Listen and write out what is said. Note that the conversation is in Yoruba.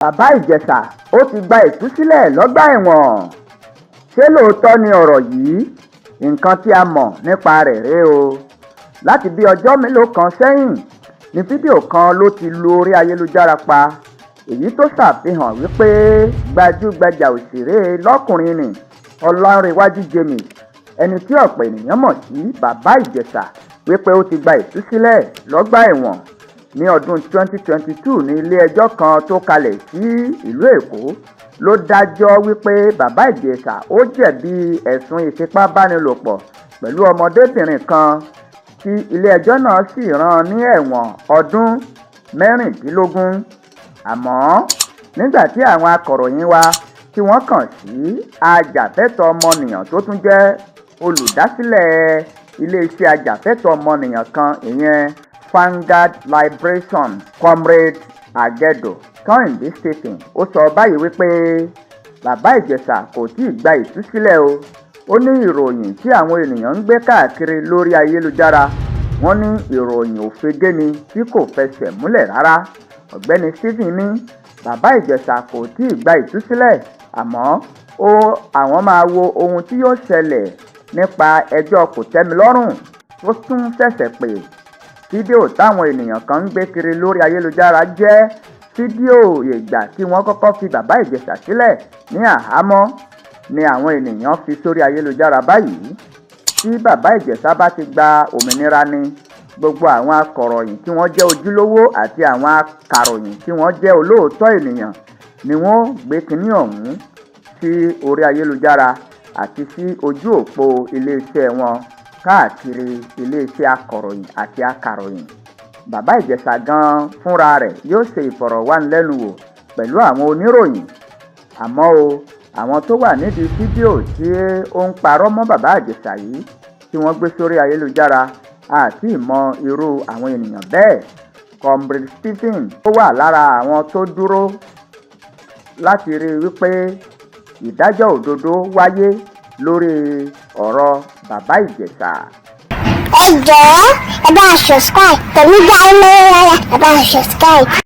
Bàbá Ìjẹ̀ṣà ó ti gba ìtúsílẹ̀ lọ́gbà ẹ̀wọ̀n. Ṣé lóòótọ́ ni ọ̀rọ̀ yìí? Nǹkan tí a mọ̀ nípa rẹ̀ rèé o. Láti bí ọjọ́ mélòó kan sẹ́yìn ni fídíò kan ló ti lu orí ayélujára pa, èyí tó ṣàfihàn wípé gbajúgbajà òṣèré lọ́kùnrin ni Ọlárẹ̀wájú James, ẹni tí ọ̀pọ̀ ènìyàn mọ̀ sí Bàbá Ìjẹ̀ṣà, wípé ó ti gba ìtúsílẹ̀ lọ́gbà ẹ̀wọ̀n ní ọdún 2022 ní ilé ẹjọ́ kan tó kalẹ̀ sí ìlú Èkó ló dájọ́ wípé Bàbá Ìjẹ̀ṣà ó jẹ̀bi ẹ̀sùn ìfipábánilòpọ̀ pẹ̀lú ọmọdébìnrin kan tí ilé ẹjọ́ náà sì rán ní ẹ̀wọ̀n ọdún 16. Àmọ́ nígbà tí àwọn akọ̀ròyìn wa tí wọ́n kàn sí ajàfẹ́tọ̀ọ́ ọmọnìyàn tó tún jẹ́ olùdásílẹ̀ iléeṣẹ́ ajàfẹ́tọ̀ọ́ ọmọnìyàn kan, ìyẹn Vanguard Liberation, Comrade Agedo Kẹ́hìndé Stephen, ó sọ báyìí wípé Bàbá Ìjẹ̀ṣà kò tíì gba ìtúsílẹ̀ o. Ó ní ìròyìn tí àwọn ènìyàn ń gbé káàkiri lórí ayélujára, wọ́n ní ìròyìn òfegè ni tí kò fẹsẹ̀ múlẹ̀ rárá. Ọ̀gbẹ́ni Stephen ní Bàbá Ìjẹ̀ṣà kò tíì gba ìtúsílẹ̀, àmọ́ àwọn máa wo ohun tí yóò ṣẹlẹ̀ nípa ẹjọ́ kòtẹ́milọ́rùn tó tún ṣẹ̀ṣẹ̀ pé. Fídíò táwọn ènìyàn kan ń gbé kiri lórí ayélujára jẹ́ fídíò ìgbà tí wọ́n kọ́kọ́ fi Bàbá Ìjẹ̀ṣà sílẹ̀ ní àhámọ́ ni àwọn ènìyàn fi sórí ayélujára báyìí. Tí Bàbá Ìjẹ̀ṣà bá ti gba òmìnira ni gbogbo àwọn akọ̀ròyìn tí wọ́n jẹ́ ojúlówó àti àwọn akàròyìn tí wọ́n jẹ́ olóòótọ́ ènìyàn ni wọ́n gbé kinní ọ̀hún sí orí ayélujára àti sí ojú òpó iléeṣẹ́ wọn káàkiri iléeṣẹ́ akọ̀ròyìn àti akàròyìn. Bàbá Ìjẹ̀ṣà gan fúnra rẹ̀ yóò ṣe ìfọ̀rọ̀wánilẹ́nuwò pẹ̀lú àwọn oníròyìn. Àmọ́ àwọn tó wà nídìí fídíò tí ó ń parọ́ mọ́ Bàbá Ìjẹ̀ṣà yìí tí wọ́n gbé sórí ayélujára àti ìmọ̀ irú àwọn ènìyàn bẹ́ẹ̀. Comrade Stephen ó wà lára àwọn tó dúró láti rí wípé ìdájọ́ òdodo wáyé lórí ọ̀rọ̀ Bàbá Ìjẹ̀ṣà. Ẹ jọ̀ọ́ ẹ bá subscribe pẹ̀lú dáhùn lọ́wọ́ rárá, ẹ bá subscribe.